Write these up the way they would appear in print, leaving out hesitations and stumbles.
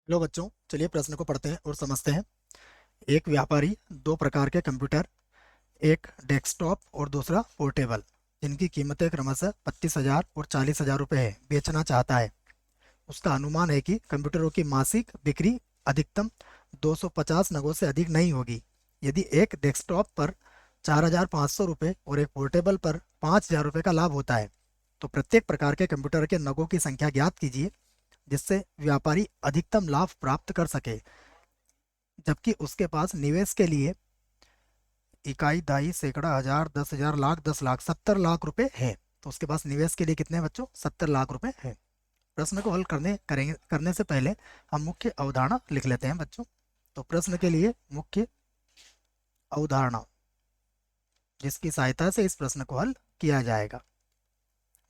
लो बच्चों, चलिए प्रश्न को पढ़ते हैं और समझते हैं। एक व्यापारी दो प्रकार के कंप्यूटर, एक डेस्कटॉप और दूसरा पोर्टेबल, जिनकी कीमतें क्रमशः 25,000 और 40,000 रुपये है, बेचना चाहता है। उसका अनुमान है कि कंप्यूटरों की मासिक बिक्री अधिकतम 250 नगों से अधिक नहीं होगी। यदि एक डेस्कटॉप पर 4,500 रुपये और एक पोर्टेबल पर 5,000 रुपये का लाभ होता है, तो प्रत्येक प्रकार के कंप्यूटर के नगों की संख्या ज्ञात कीजिए जिससे व्यापारी अधिकतम लाभ प्राप्त कर सके, जबकि उसके पास निवेश के लिए इकाई, दाई, सैकड़ा, हजार, 10,000, लाख, 10 लाख, 70 लाख रुपए है। तो उसके पास निवेश के लिए कितने हैं बच्चों? 70 लाख रुपए है। प्रश्न को हल करने से पहले हम मुख्य अवधारणा लिख लेते हैं बच्चों। तो प्रश्न के लिए मुख्य अवधारणा, जिसकी सहायता से इस प्रश्न को हल किया जाएगा।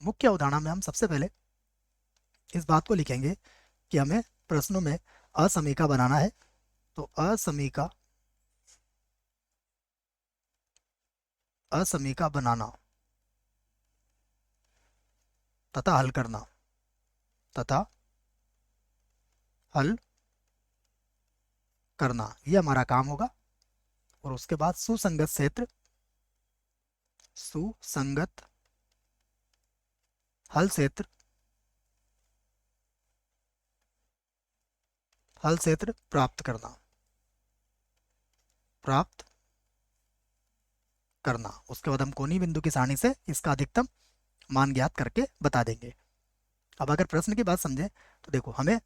मुख्य अवधारणा में हम सबसे पहले इस बात को लिखेंगे कि हमें प्रश्नों में असमीका बनाना है। तो असमीका बनाना तथा हल करना, तथा हल करना, ये हमारा काम होगा। और उसके बाद सुसंगत क्षेत्र, सुसंगत हल क्षेत्र, हल क्षेत्र प्राप्त करना, प्राप्त करना। उसके बाद हम कोणीय बिंदु की सारणी से इसका अधिकतम मान ज्ञात करके बता देंगे। अब अगर प्रश्न की बात समझें तो देखो, हमें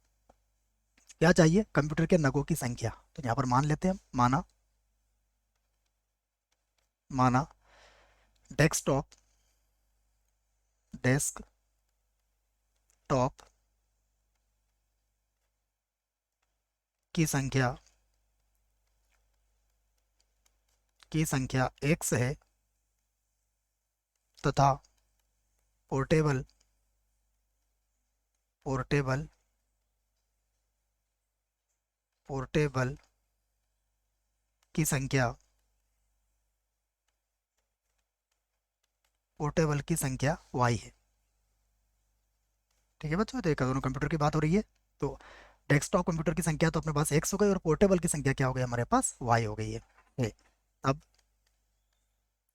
क्या चाहिए? कंप्यूटर के नगों की संख्या। तो यहाँ पर मान लेते हैं हम, माना माना डेस्कटॉप डेस्कटॉप की संख्या x है, तथा पोर्टेबल पोर्टेबल पोर्टेबल की संख्या पोर्टेबल की संख्या y है। ठीक है बच्चों, तो एक दोनों कंप्यूटर की बात हो रही है। तो डेस्कटॉप कंप्यूटर की संख्या तो अपने पास x हो गई, और पोर्टेबल की संख्या क्या हो गई? हमारे पास y हो गई है। ए, तब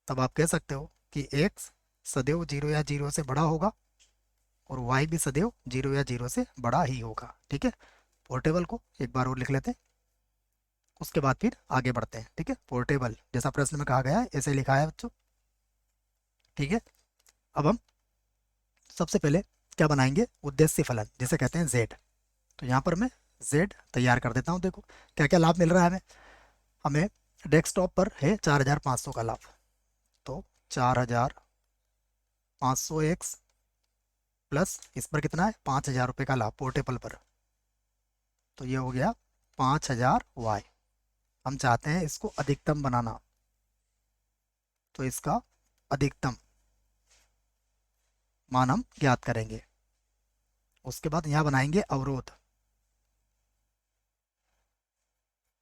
तब आप कह सकते हो कि x सदैव 0 या 0 से बड़ा होगा, और y भी सदैव 0 या 0 से बड़ा ही होगा। ठीक है, पोर्टेबल को एक बार और लिख लेते हैं, उसके बाद फिर आगे बढ़ते हैं। ठीक है, पोर्टेबल जैसा प्रश्न में कहा गया है ऐसे लिखा है बच्चों। ठीक है, अब हम सबसे पहले क्या बनाएंगे? उद्देश्य फलन, जिसे कहते हैं जेड। तो यहाँ पर मैं जेड तैयार कर देता हूँ। देखो क्या क्या लाभ मिल रहा है हमें। हमें डेस्कटॉप पर है 4,500 का लाभ, तो 4,500 एक्स प्लस इस पर कितना है? 5,000 रुपये का लाभ पोर्टेबल पर। तो ये हो गया 5,000 वाई। हम चाहते हैं इसको अधिकतम बनाना, तो इसका अधिकतम मान हम ज्ञात करेंगे। उसके बाद यहाँ बनाएंगे अवरोध,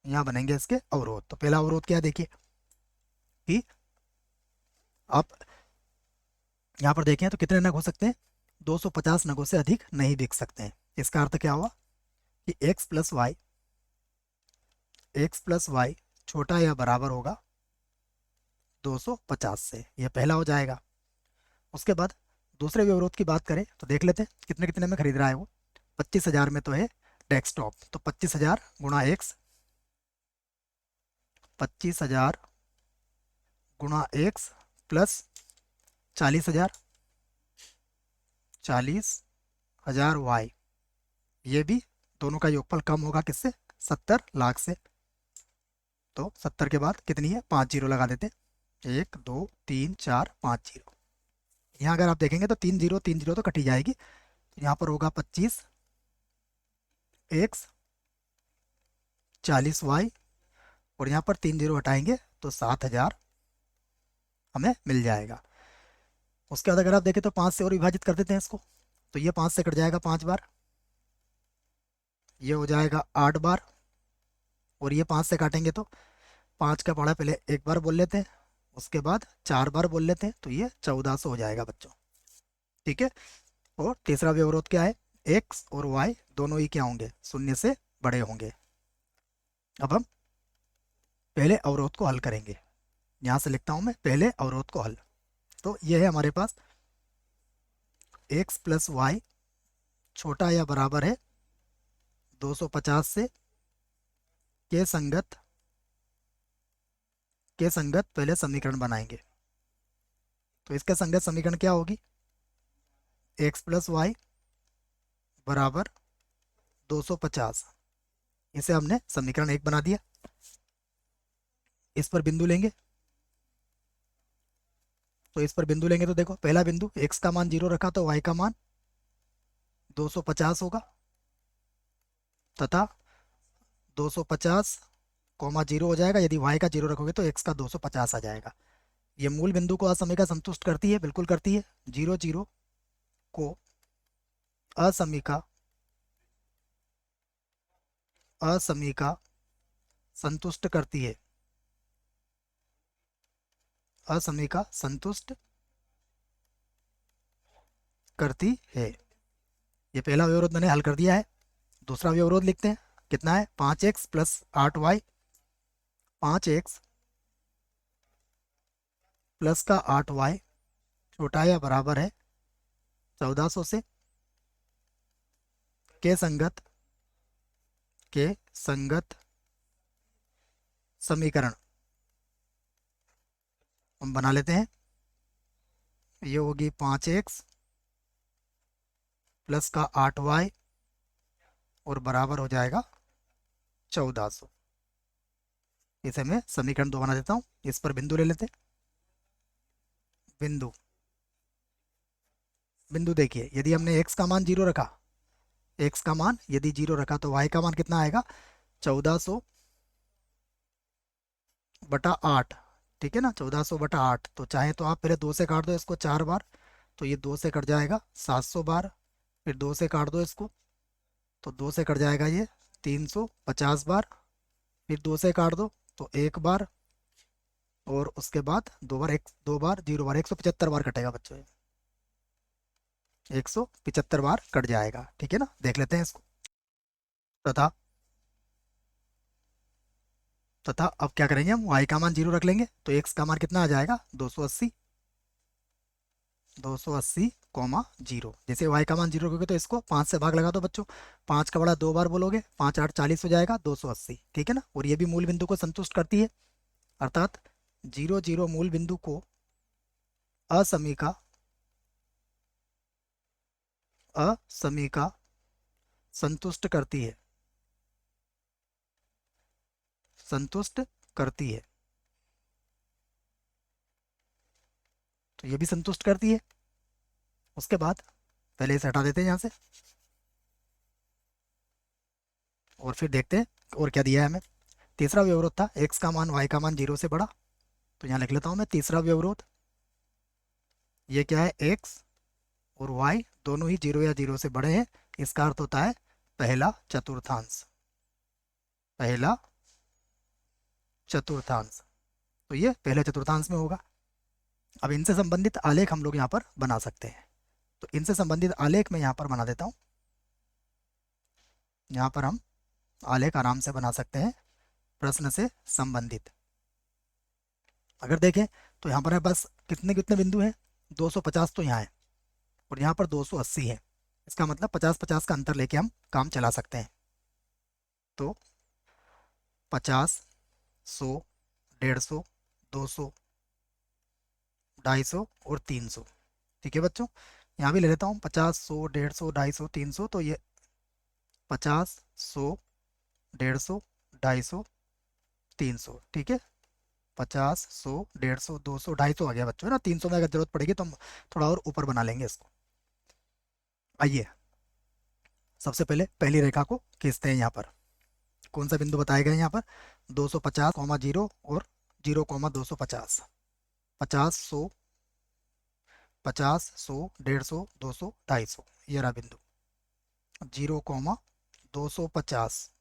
यहाँ बनेंगे इसके अवरोध। तो पहला अवरोध क्या है? देखिए कि आप यहाँ पर देखें तो कितने नग हो सकते हैं? 250 नगों से अधिक नहीं बिक सकते हैं। इसका अर्थ क्या हुआ कि x प्लस वाई छोटा या बराबर होगा 250 से। यह पहला हो जाएगा। उसके बाद दूसरे अवरोध की बात करें तो देख लेते हैं कितने कितने में खरीद रहा है वो। 25,000 में तो है डेस्कटॉप, तो 25,000 गुणा एक्स, 25,000 गुणा एक्स प्लस 40,000, 40,000 वाई। ये भी दोनों का योगफल कम होगा किससे? 70 लाख से। तो 70 के बाद कितनी है? 5 जीरो लगा देते हैं, 1 2 3 4 5 जीरो। यहाँ अगर आप देखेंगे तो 3 जीरो तो कटी जाएगी। तो यहाँ पर होगा 25 एक्स, 40 वाई, और यहाँ पर 3 जीरो हटाएंगे तो 7,000 हमें मिल जाएगा। उसके बाद अगर आप देखें तो 5 से और विभाजित कर देते हैं इसको, तो ये 5 से कट जाएगा 5 बार, ये हो जाएगा 8 बार, और ये 5 से काटेंगे तो 5 का पढ़ा पहले एक बार बोल लेते हैं, उसके बाद 4 बार बोल लेते हैं, तो ये 1400 हो जाएगा बच्चों। ठीक है, और तीसरा व्यवरोध क्या है? एक्स और वाई दोनों ही क्या होंगे? 0 से बड़े होंगे। अब हम पहले अवरोध को हल करेंगे। यहाँ से लिखता हूँ मैं पहले अवरोध को हल। तो ये है हमारे पास x प्लस वाई छोटा या बराबर है 250 से, के संगत पहले समीकरण बनाएंगे। तो इसके संगत समीकरण क्या होगी? x प्लस वाई बराबर 250। इसे हमने समीकरण 1 बना दिया। इस पर बिंदु लेंगे। तो इस पर बिंदु लेंगे तो देखो, पहला बिंदु x का मान 0 रखा तो y का मान 250 होगा, तथा 250 कॉमा 0 हो जाएगा। यदि y का 0 रखोगे तो x का 250 आ जाएगा। ये मूल बिंदु को असमीका संतुष्ट करती है, बिल्कुल करती है। 0 0 को असमीका असमीका संतुष्ट करती है, असमीका संतुष्ट करती है। ये पहला व्यवरोध मैंने हल कर दिया है। दूसरा व्यवरोध लिखते हैं। कितना है? 5x plus 8y। 5x plus का 8y छोटा या बराबर है 1400 से, के संगत समीकरण हम बना लेते हैं। ये होगी 5x प्लस का 8y और बराबर हो जाएगा 1400। इसे मैं समीकरण 2 बना देता हूँ। इस पर बिंदु ले लेते हैं। बिंदु बिंदु देखिए, यदि हमने x का मान 0 रखा, x का मान यदि 0 रखा तो y का मान कितना आएगा? 1400 बटा 8। ठीक है ना, 1400 बटा 8। तो चाहे तो आप पहले 2 से काट दो इसको 4 बार, तो ये 2 से कट जाएगा 700 बार। फिर 2 से काट दो इसको, तो 2 से कट जाएगा ये 350 बार। फिर 2 से काट दो तो 1 बार, और उसके बाद 2 बार, 0 बार, 175 बार कटेगा बच्चों ये। 175 बार कट जाएगा। ठीक है ना, देख लेते हैं इसको। तथा तथा अब क्या करेंगे हम? y का मान 0 रख लेंगे तो x का मान कितना आ जाएगा? 280। 280 कॉमा 0। जैसे y का मान 0 रखोगे तो इसको 5 से भाग लगा दो बच्चों। 5 का बड़ा 2 बार बोलोगे, 5 8 40 हो जाएगा 280। ठीक है ना, और ये भी मूल बिंदु को संतुष्ट करती है। अर्थात 0 0 मूल बिंदु को असमीका असमीका संतुष्ट करती है, संतुष्ट करती है। तो ये भी संतुष्ट करती है। उसके बाद पहले इसे हटा देते हैं यहाँ से, और फिर देखते हैं और क्या दिया है हमें। तीसरा व्यवरोध था x का मान y का मान 0 से बड़ा। तो यहाँ लिख लेता हूँ मैं तीसरा व्यवरोध। ये क्या है? x और y दोनों ही 0 या 0 से बड़े हैं। इसका अर्थ होता है पहला चतुर्थांश। पहला चतुर्थांश। तो ये पहले चतुर्थांश में होगा। अब इनसे संबंधित आलेख हम लोग यहाँ पर बना सकते हैं। तो इनसे संबंधित आलेख मैं यहाँ पर बना देता हूँ। यहाँ पर हम आलेख आराम से बना सकते हैं प्रश्न से संबंधित। अगर देखें तो यहाँ पर है बस कितने कितने बिंदु हैं? 250 तो यहाँ है, और यहाँ पर 280 है। इसका मतलब 50 50 का अंतर लेके हम काम चला सकते हैं। तो 50 100 150 200 250 और 300। ठीक है बच्चों, यहाँ भी ले लेता हूँ 50 100 150 250 300। तो ये 50 100 150 250 300। ठीक है, 50 100 150 200 250 आ गया बच्चों, है ना। 300 में अगर जरूरत पड़ेगी तो हम थोड़ा और ऊपर बना लेंगे इसको। आइए सबसे पहले पहली रेखा को खींचते हैं। यहाँ पर कौन सा बिंदु बताया गया है? यहाँ पर 250 कॉमा 0 और 0 कॉमा 250। 50 100 50 100 150 200 250, ये रहा बिंदु। 0 कॉमा 250,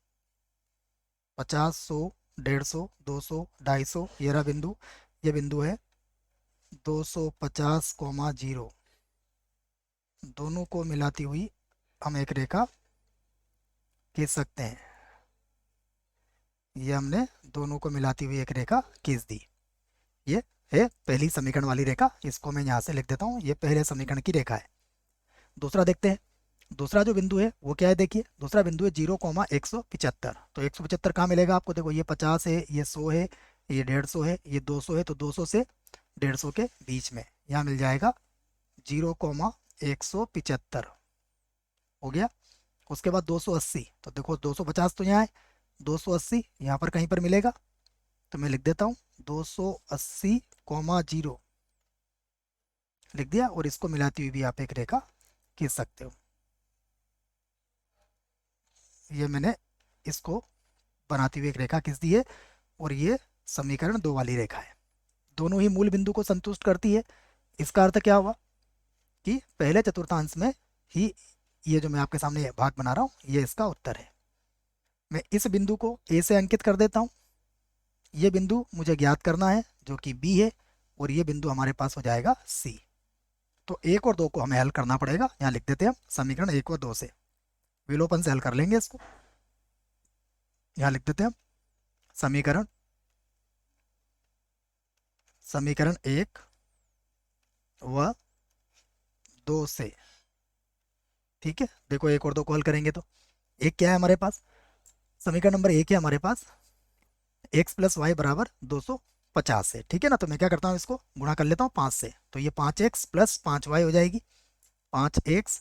50 100 150 200 250, ये रहा बिंदु। ये बिंदु है 250 कॉमा 0। दोनों को मिलाती हुई हम एक रेखा खींच सकते हैं। ये हमने दोनों को मिलाती हुई एक रेखा खींच दी। ये है पहली समीकरण वाली रेखा, इसको मैं यहाँ से लिख देता हूँ, ये पहले समीकरण की रेखा है। दूसरा देखते हैं। दूसरा जो बिंदु है वो क्या है, देखिए दूसरा बिंदु है 0,175। तो 175 कहाँ मिलेगा आपको, देखो ये 50 है, ये 100 है, ये 150 है, ये 200 है, तो 200 से 150 के बीच में यहाँ मिल जाएगा 0,175 हो गया। उसके बाद 280, तो देखो 250 तो यहाँ है, 280 यहाँ पर कहीं पर मिलेगा, तो मैं लिख देता हूँ 280,0 लिख दिया, और इसको मिलाती हुई भी आप एक रेखा खींच सकते हो। ये मैंने इसको बनाती हुई एक रेखा खींच दी है, और ये समीकरण 2 वाली रेखा है, दोनों ही मूल बिंदु को संतुष्ट करती है। इसका अर्थ क्या हुआ कि पहले चतुर्थांश में ही ये जो मैं आपके सामने ये भाग बना रहा हूँ, ये इसका उत्तर है। मैं इस बिंदु को ए से अंकित कर देता हूँ। ये बिंदु मुझे ज्ञात करना है जो कि बी है, और ये बिंदु हमारे पास हो जाएगा सी। तो 1 और 2 को हमें हल करना पड़ेगा, यहाँ लिख देते हैं हम समीकरण 1 और 2 से, विलोपन से हल कर लेंगे इसको। यहाँ लिख देते हैं हम समीकरण समीकरण 1 व 2 से। ठीक है, देखो 1 और 2 को हल करेंगे तो एक क्या है हमारे पास, समीकरण नंबर 1 है हमारे पास x प्लस वाई बराबर 250 है। ठीक है ना, तो मैं क्या करता हूँ, इसको गुणा कर लेता हूँ 5 से, तो ये 5x प्लस 5y हो जाएगी। 5x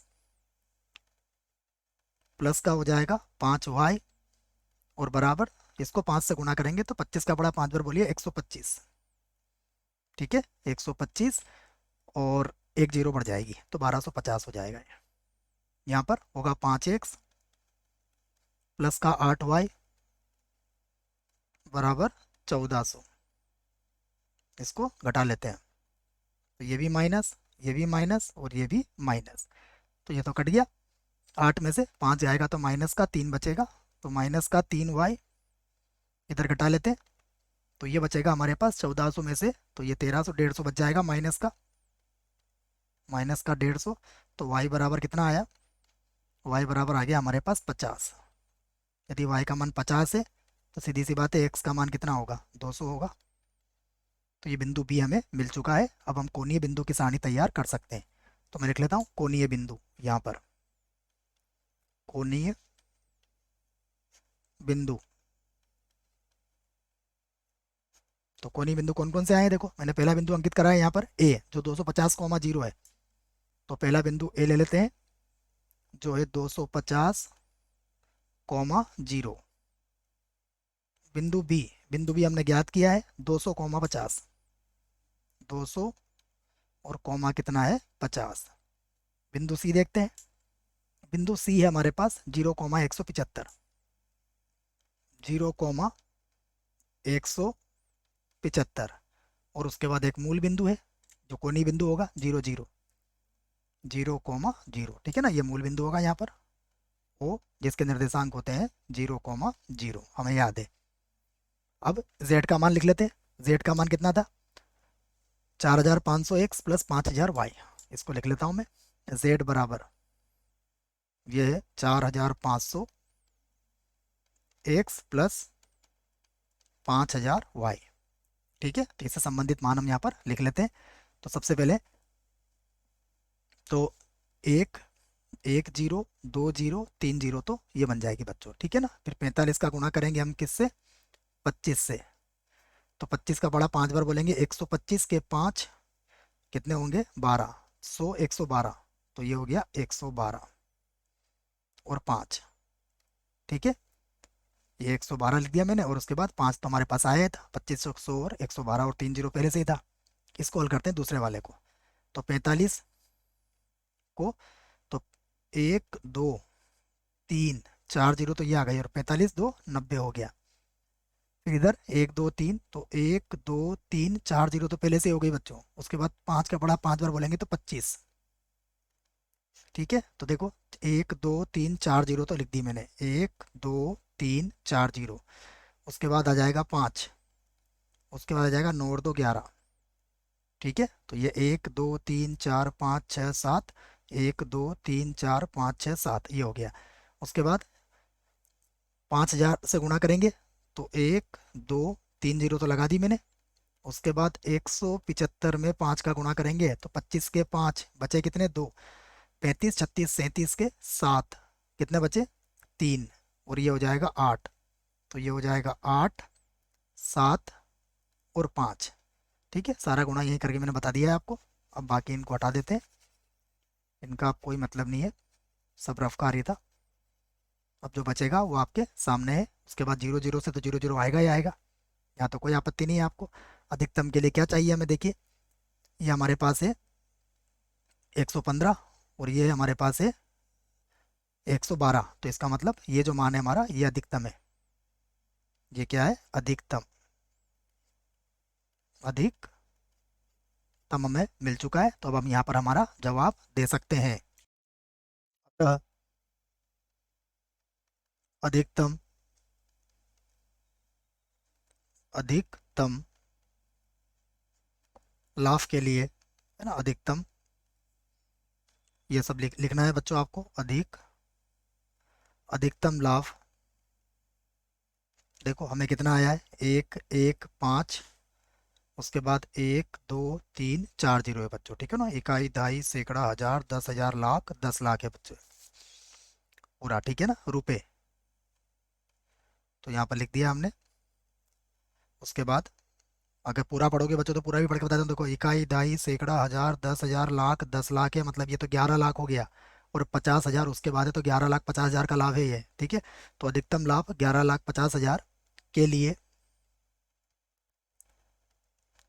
प्लस का हो जाएगा 5y, और बराबर इसको 5 से गुणा करेंगे तो 25 का बड़ा 5 बार बोलिए 125। ठीक है, 125, और एक जीरो बढ़ जाएगी तो 1250 हो जाएगा। यहाँ पर होगा 5x प्लस का 8y बराबर 1400। इसको घटा लेते हैं, तो ये भी माइनस, ये भी माइनस, और ये भी माइनस, तो ये तो कट गया। 8 में से 5 जाएगा तो माइनस का 3 बचेगा, तो माइनस का 3y इधर घटा लेते हैं, तो ये बचेगा हमारे पास 1400 में से, तो ये 1300, 150 बच जाएगा माइनस का 150। तो y बराबर कितना आया, y बराबर आ गया हमारे पास 50। यदि y का मान 50 है तो सीधी सी बात है x का मान कितना होगा, 200 होगा। तो ये बिंदु बी हमें मिल चुका है। अब हम कोणीय बिंदु की सारणी तैयार कर सकते हैं, तो मैं लिख लेता हूँ कोणीय बिंदु। यहाँ पर कोणीय बिंदु, तो कोणीय बिंदु कौन कौन से आए हैं, देखो मैंने पहला बिंदु अंकित करा है यहाँ पर ए, जो 250,0 है। तो पहला बिंदु ए ले लेते हैं, जो है 250,0। बिंदु बी हमने ज्ञात किया है 200,50, 200 और कॉमा कितना है 50। बिंदु सी देखते हैं, बिंदु सी है हमारे पास 0,175, 0,175, और उसके बाद एक मूल बिंदु है जो कोणीय बिंदु होगा 0, 0, 0,0। ठीक है ना, ये मूल बिंदु होगा यहाँ पर ओ, जिसके निर्देशांक होते हैं 0,0, हमें याद है। अब z का मान लिख लेते हैं, z का मान कितना था, 4500x प्लस 5000y। इसको लिख लेता हूँ मैं, z बराबर ये है 4500x प्लस 5000y। ठीक है, तो इससे संबंधित मान हम यहाँ पर लिख लेते हैं। तो सबसे पहले तो एक, 1 0, 2 0, 3 0, तो ये बन जाएगी बच्चों। ठीक है ना, फिर 45 का गुणा करेंगे हम किससे, 25 से, तो 25 का बड़ा 5 बार बोलेंगे, 125 के 5 कितने होंगे 12, 100, 112, तो ये हो गया 112 और 5। ठीक है, ये 112 लिख दिया मैंने, और उसके बाद 5 तो हमारे पास आया था, 25, 100 और 112, और 3 0 पहले से ही था। इसको हल करते हैं दूसरे वाले को, तो 45 को, तो 1 2 3 4 0, तो ये आ गई, और 45 2 90 हो गया। फिर इधर 1 2 3, तो 1 2 3 4 0 तो पहले से ही हो गई बच्चों। उसके बाद 5 का बड़ा 5 बार बोलेंगे तो 25। ठीक है, तो देखो 1 2 3 4 0 तो लिख दी मैंने, 1 2 3 4 0। उसके बाद आ जाएगा 5, उसके बाद आ जाएगा 9 और 2 11। ठीक है, तो ये 1 2 3 4 5 6 7, 1 2 3 4 5 6 7, ये हो गया। उसके बाद 5000 से गुणा करेंगे तो 1 2 3 0 तो लगा दी मैंने। उसके बाद 175 में 5 का गुणा करेंगे तो 25 के 5 बचे कितने, 2। 35 36 37 के 7 कितने बचे, 3। और ये हो जाएगा 8। तो ये हो जाएगा 8 7 और 5। ठीक है, सारा गुणा यही करके मैंने बता दिया है आपको। अब बाकी इनको हटा देते हैं, इनका कोई मतलब नहीं है, सब रफ कार्य था। अब जो बचेगा वो आपके सामने है। उसके बाद 0 0 से तो 0 0 आएगा ही आएगा, यहाँ तो कोई आपत्ति नहीं है आपको। अधिकतम के लिए क्या चाहिए हमें, देखिए ये हमारे पास है 115 और ये हमारे पास है 112। तो इसका मतलब ये जो मान है हमारा, ये अधिकतम है। ये क्या है, अधिकतम। अधिकतम हमें मिल चुका है, तो अब हम यहाँ पर हमारा जवाब दे सकते हैं। अतः अधिकतम अधिकतम लाभ के लिए, है ना, अधिकतम, ये सब लिखना है बच्चों आपको। अधिकतम लाभ, देखो हमें कितना आया है, 1 1 5। उसके बाद 1 2 3 4 0 है बच्चों, ठीक है ना। इकाई, दहाई, सैकड़ा, हजार, 10,000, लाख, 10 लाख है बच्चों पूरा, ठीक है ना, रुपए। तो यहाँ पर लिख दिया हमने। उसके बाद अगर पूरा पढ़ोगे बच्चों तो पूरा भी पढ़ के बताता हूँ। देखो इकाई, दहाई, सैकड़ा, हजार, 10,000, लाख, 10 लाख है, मतलब ये तो 11 लाख हो गया। और 50,000 उसके बाद है, तो 11,50,000 का लाभ है ये, ठीक है। तो अधिकतम लाभ 11,50,000 के लिए,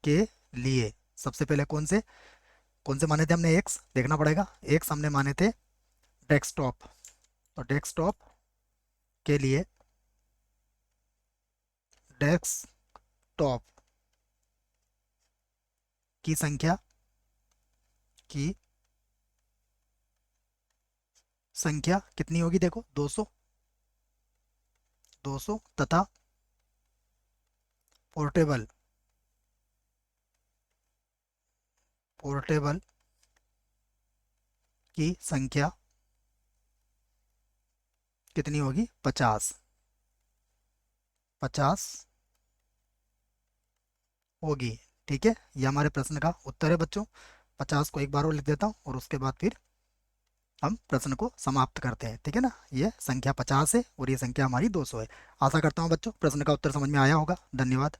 के लिए सबसे पहले कौन से माने थे हमने, एक्स देखना पड़ेगा। एक्स हमने माने थे डेस्कटॉप। तो डेस्कटॉप के लिए, डेस्कटॉप की संख्या, की संख्या कितनी होगी, देखो 200, 200 तथा पोर्टेबल, पोर्टेबल की संख्या कितनी होगी, 50, 50 होगी। ठीक है, ये हमारे प्रश्न का उत्तर है बच्चों। 50 को एक बार और लिख देता हूँ और उसके बाद फिर हम प्रश्न को समाप्त करते हैं, ठीक है ना। ये संख्या 50 है और ये संख्या हमारी 200 है। आशा करता हूँ बच्चों प्रश्न का उत्तर समझ में आया होगा। धन्यवाद।